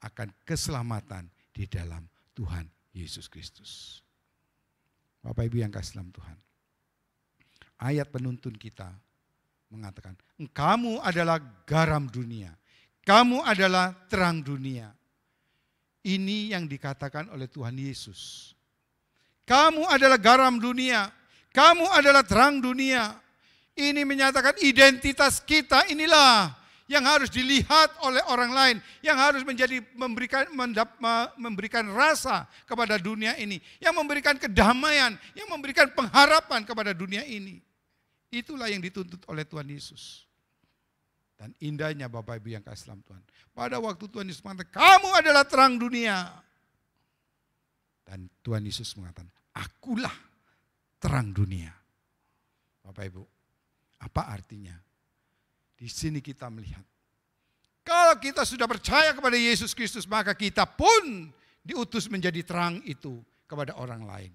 akan keselamatan di dalam Tuhan Yesus Kristus. Bapak Ibu yang kasih dalam Tuhan, ayat penuntun kita mengatakan, kamu adalah garam dunia, kamu adalah terang dunia. Ini yang dikatakan oleh Tuhan Yesus. Kamu adalah garam dunia, kamu adalah terang dunia. Ini menyatakan identitas kita inilah yang harus dilihat oleh orang lain, yang harus memberikan rasa kepada dunia ini, yang memberikan kedamaian, yang memberikan pengharapan kepada dunia ini. Itulah yang dituntut oleh Tuhan Yesus. Dan indahnya Bapak Ibu yang kasih dalam Tuhan, pada waktu Tuhan Yesus mengatakan, kamu adalah terang dunia. Dan Tuhan Yesus mengatakan, akulah terang dunia. Bapak Ibu, apa artinya? Di sini kita melihat, kalau kita sudah percaya kepada Yesus Kristus, maka kita pun diutus menjadi terang itu kepada orang lain.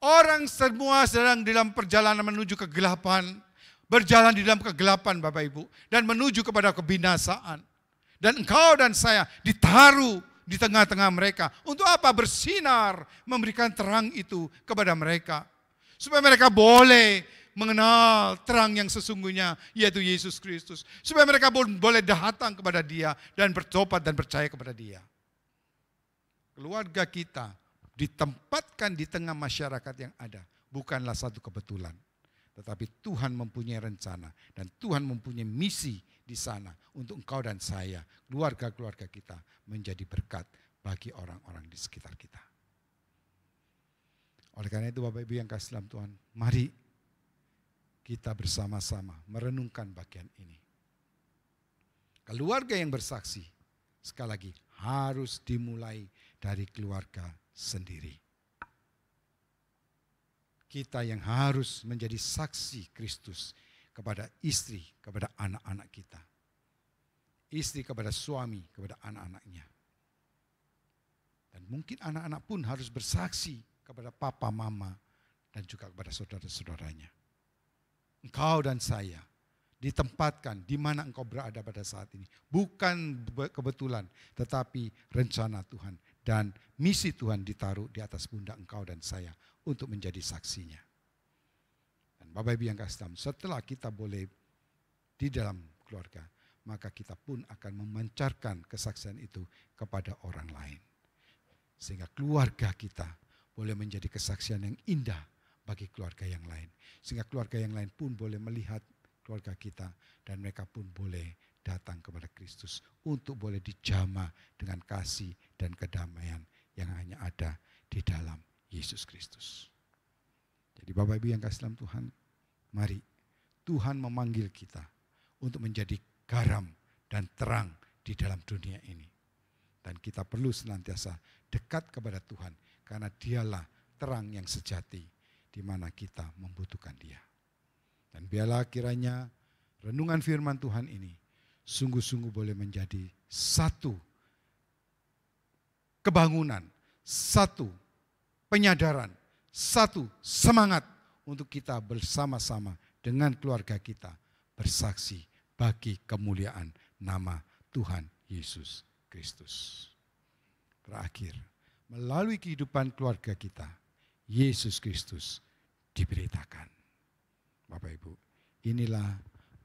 Orang semua sedang dalam perjalanan menuju kegelapan, berjalan di dalam kegelapan Bapak Ibu, dan menuju kepada kebinasaan. Dan engkau dan saya ditaruh di tengah-tengah mereka. Untuk apa? Bersinar, memberikan terang itu kepada mereka. Supaya mereka boleh mengenal terang yang sesungguhnya, yaitu Yesus Kristus. Supaya mereka boleh datang kepada Dia dan bertobat dan percaya kepada Dia. Keluarga kita ditempatkan di tengah masyarakat yang ada, bukanlah satu kebetulan. Tetapi Tuhan mempunyai rencana dan Tuhan mempunyai misi di sana untuk engkau dan saya, keluarga-keluarga kita menjadi berkat bagi orang-orang di sekitar kita. Oleh karena itu Bapak Ibu yang kasih dalam Tuhan, mari kita bersama-sama merenungkan bagian ini. Keluarga yang bersaksi, sekali lagi harus dimulai dari keluarga sendiri. Kita yang harus menjadi saksi Kristus kepada istri, kepada anak-anak kita. Istri kepada suami, kepada anak-anaknya. Dan mungkin anak-anak pun harus bersaksi kepada papa, mama, dan juga kepada saudara-saudaranya. Engkau dan saya ditempatkan di mana engkau berada pada saat ini. Bukan kebetulan, tetapi rencana Tuhan. Dan misi Tuhan ditaruh di atas pundak engkau dan saya untuk menjadi saksinya. Dan Bapak Ibu yang kasih dalam, setelah kita boleh di dalam keluarga, maka kita pun akan memancarkan kesaksian itu kepada orang lain. Sehingga keluarga kita boleh menjadi kesaksian yang indah bagi keluarga yang lain. Sehingga keluarga yang lain pun boleh melihat keluarga kita dan mereka pun boleh datang kepada Kristus untuk boleh dijamah dengan kasih dan kedamaian yang hanya ada di dalam Yesus Kristus. Jadi Bapak Ibu yang kasih dalam Tuhan, mari Tuhan memanggil kita untuk menjadi garam dan terang di dalam dunia ini. Dan kita perlu senantiasa dekat kepada Tuhan karena Dialah terang yang sejati di mana kita membutuhkan Dia. Dan biarlah kiranya renungan firman Tuhan ini sungguh-sungguh boleh menjadi satu kebangunan, satu penyadaran, satu semangat untuk kita bersama-sama dengan keluarga kita bersaksi bagi kemuliaan nama Tuhan Yesus Kristus. Terakhir, melalui kehidupan keluarga kita, Yesus Kristus diberitakan. Bapak Ibu, inilah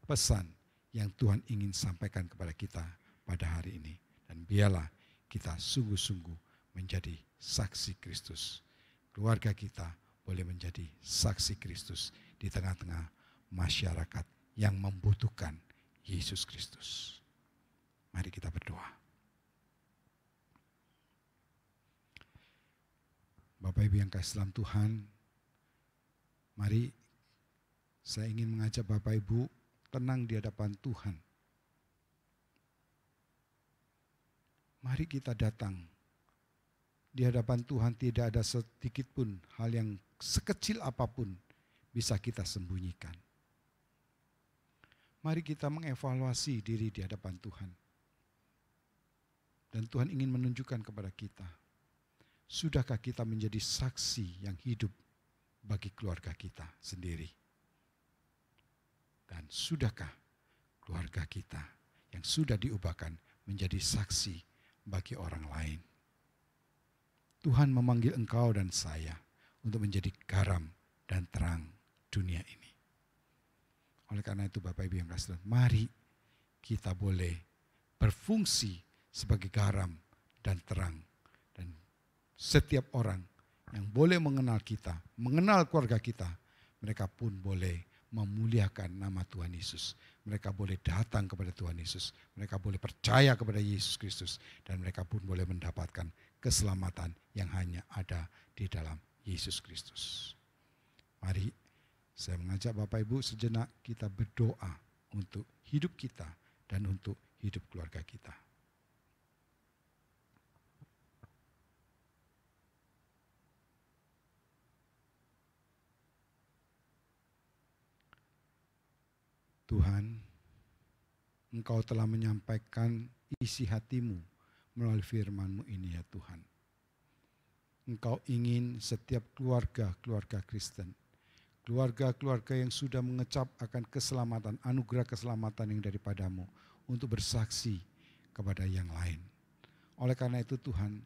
pesan yang Tuhan ingin sampaikan kepada kita pada hari ini. Dan biarlah kita sungguh-sungguh menjadi saksi Kristus. Keluarga kita boleh menjadi saksi Kristus di tengah-tengah masyarakat yang membutuhkan Yesus Kristus. Mari kita berdoa. Bapak Ibu yang kasih dalam Tuhan, mari saya ingin mengajak Bapak Ibu tenang di hadapan Tuhan. Mari kita datang di hadapan Tuhan, tidak ada sedikit pun hal yang sekecil apapun bisa kita sembunyikan. Mari kita mengevaluasi diri di hadapan Tuhan. Dan Tuhan ingin menunjukkan kepada kita, sudahkah kita menjadi saksi yang hidup bagi keluarga kita sendiri? Dan sudahkah keluarga kita yang sudah diubahkan menjadi saksi bagi orang lain? Tuhan memanggil engkau dan saya untuk menjadi garam dan terang dunia ini. Oleh karena itu Bapak Ibu yang kasih, mari kita boleh berfungsi sebagai garam dan terang. Dan setiap orang yang boleh mengenal kita, mengenal keluarga kita, mereka pun boleh memuliakan nama Tuhan Yesus. Mereka boleh datang kepada Tuhan Yesus. Mereka boleh percaya kepada Yesus Kristus. Dan mereka pun boleh mendapatkan keselamatan yang hanya ada di dalam Yesus Kristus. Mari saya mengajak Bapak Ibu sejenak kita berdoa untuk hidup kita dan untuk hidup keluarga kita. Tuhan, Engkau telah menyampaikan isi hatimu melalui firman-Mu ini ya Tuhan. Engkau ingin setiap keluarga Kristen, keluarga-keluarga yang sudah mengecap akan keselamatan, anugerah keselamatan yang daripadamu untuk bersaksi kepada yang lain. Oleh karena itu Tuhan,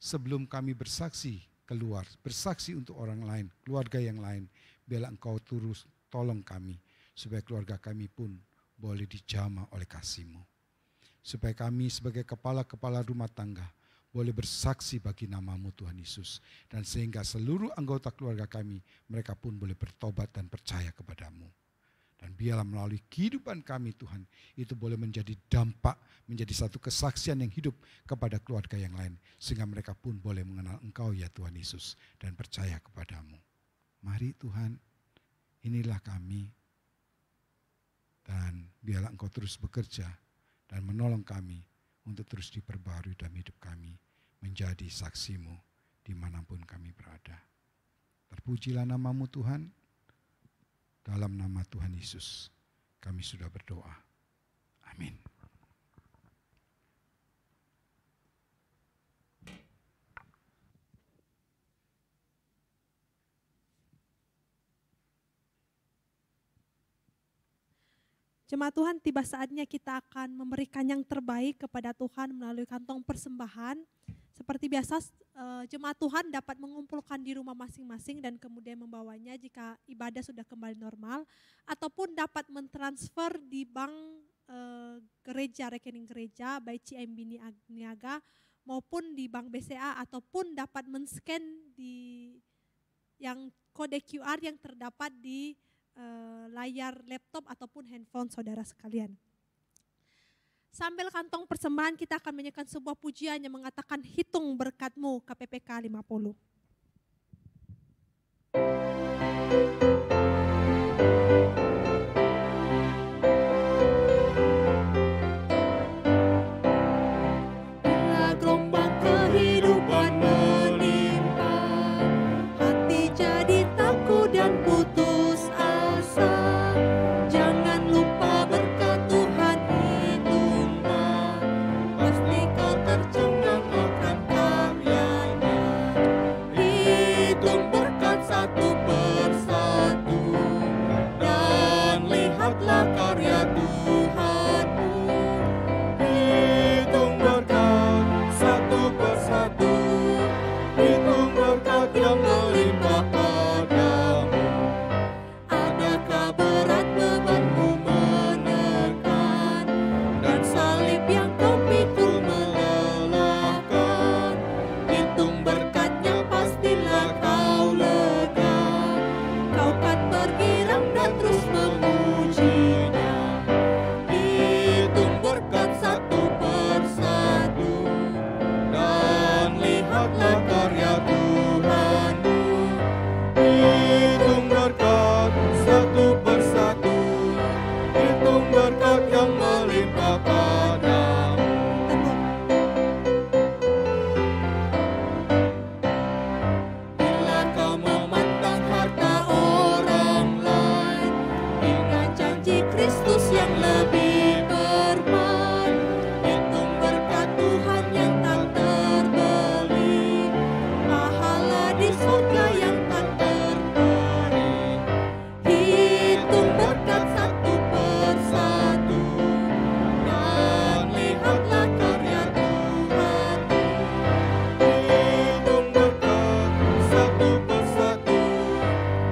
sebelum kami bersaksi keluar, bersaksi untuk orang lain, keluarga yang lain, biarlah Engkau terus tolong kami, supaya keluarga kami pun boleh dijamah oleh kasih-Mu. Supaya kami sebagai kepala-kepala rumah tangga boleh bersaksi bagi nama-Mu Tuhan Yesus. Dan sehingga seluruh anggota keluarga kami, mereka pun boleh bertobat dan percaya kepada-Mu. Dan biarlah melalui kehidupan kami Tuhan, itu boleh menjadi dampak, menjadi satu kesaksian yang hidup kepada keluarga yang lain. Sehingga mereka pun boleh mengenal Engkau ya Tuhan Yesus dan percaya kepada-Mu. Mari Tuhan, inilah kami. Dan biarlah Engkau terus bekerja dan menolong kami untuk terus diperbarui dalam hidup kami, menjadi saksi-Mu dimanapun kami berada. Terpujilah nama-Mu Tuhan, dalam nama Tuhan Yesus kami sudah berdoa. Amin. Jemaat Tuhan, tiba saatnya kita akan memberikan yang terbaik kepada Tuhan melalui kantong persembahan. Seperti biasa, jemaat Tuhan dapat mengumpulkan di rumah masing-masing dan kemudian membawanya jika ibadah sudah kembali normal, ataupun dapat mentransfer di bank gereja, rekening gereja, baik CIMB Niaga maupun di bank BCA, ataupun dapat men-scan di yang kode QR yang terdapat di layar laptop ataupun handphone saudara sekalian. Sambil kantong persembahan, kita akan menyanyikan sebuah pujian yang mengatakan hitung berkat-Mu, KPPK 50. Bila gelombang kehidupan menimpa, hati jadi takut dan putus asa. Jangan lupa berkat Tuhan hitunglah, pasti kau tercengang akan karyanya. Hitung berkat satu persatu. berkat yang melimpah padamu. Bila kau memandang harta orang lain, ingat janji Kristus yang lebih berman. Hitung berkat Tuhan yang tak terbeli, pahala di surga yang tak terperi. Hitung berkat satu persatu, dan lihatlah karya Tuhan. Hitung berkat satu persatu,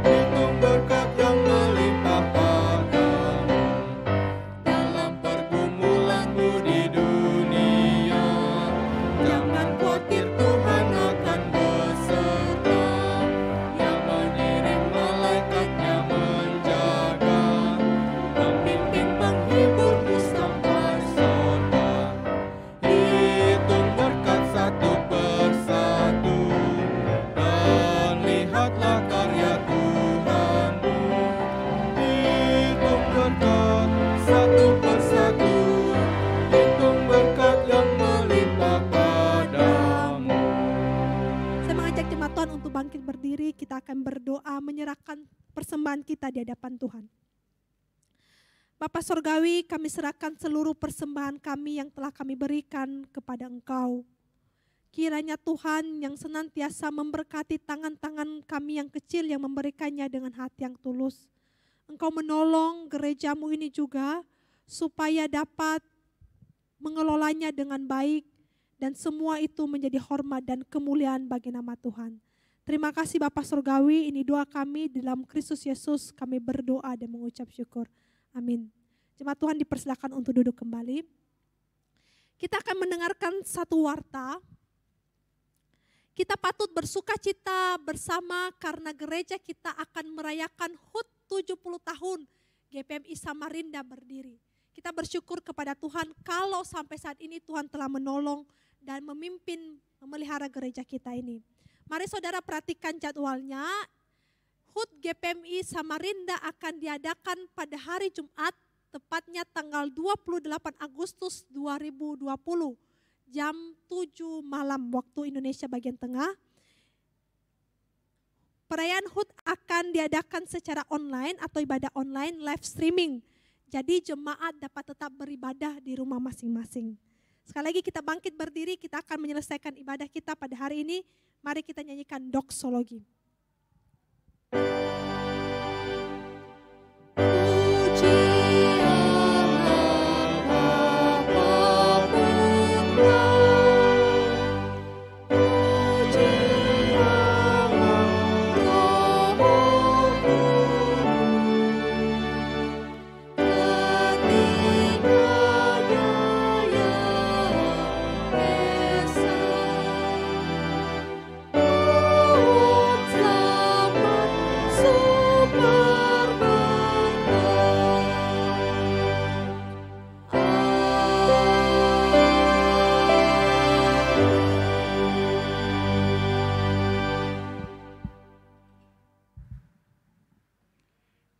hitung berkat yang melimpah padamu. Dalam pergumulanmu di dunia, jangan khawatir, Tuhan akan beserta. Yang mengirim malaikatnya menjaga, membimbing menghiburmu sampai surga. Hitung berkat satu persatu, dan lihatlah karya Tuhanmu. Hitung berkat satu persatu, hitung berkat yang melimpah padamu. Saya mengajak jemaat Tuhan untuk bangkit berdiri, kita akan berdoa menyerahkan persembahan kita di hadapan Tuhan. Bapa Sorgawi, kami serahkan seluruh persembahan kami yang telah kami berikan kepada Engkau. Kiranya Tuhan yang senantiasa memberkati tangan-tangan kami yang kecil yang memberikannya dengan hati yang tulus. Engkau menolong gerejamu ini juga supaya dapat mengelolanya dengan baik dan semua itu menjadi hormat dan kemuliaan bagi nama Tuhan. Terima kasih Bapa Surgawi, ini doa kami di dalam Kristus Yesus, kami berdoa dan mengucap syukur. Amin. Jemaat Tuhan dipersilakan untuk duduk kembali. Kita akan mendengarkan satu warta. Kita patut bersuka cita bersama karena gereja kita akan merayakan HUT 70 tahun GPMI Samarinda berdiri. Kita bersyukur kepada Tuhan kalau sampai saat ini Tuhan telah menolong dan memimpin memelihara gereja kita ini. Mari saudara perhatikan jadwalnya. HUT GPMI Samarinda akan diadakan pada hari Jumat, tepatnya tanggal 28 Agustus 2020. Jam 7 malam waktu Indonesia bagian tengah. Perayaan HUT akan diadakan secara online atau ibadah online live streaming. Jadi jemaat dapat tetap beribadah di rumah masing-masing. Sekali lagi kita bangkit berdiri, kita akan menyelesaikan ibadah kita pada hari ini. Mari kita nyanyikan doksologi.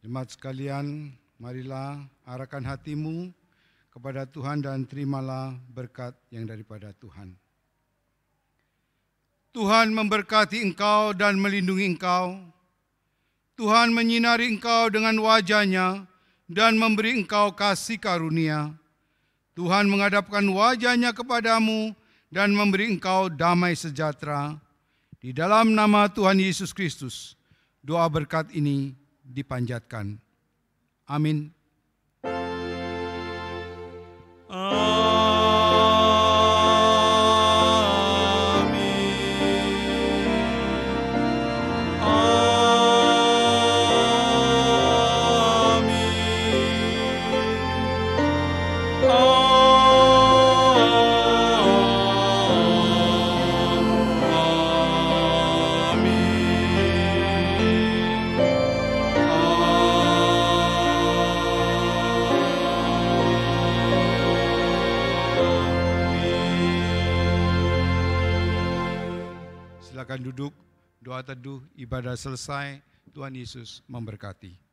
Jemaat sekalian, marilah arahkan hatimu kepada Tuhan dan terimalah berkat yang daripada Tuhan. Tuhan memberkati engkau dan melindungi engkau. Tuhan menyinari engkau dengan wajah-Nya dan memberi engkau kasih karunia. Tuhan menghadapkan wajah-Nya kepadamu dan memberi engkau damai sejahtera. Di dalam nama Tuhan Yesus Kristus, doa berkat ini dipanjatkan. Amin. Silakan duduk, doa teduh, ibadah selesai. Tuhan Yesus memberkati.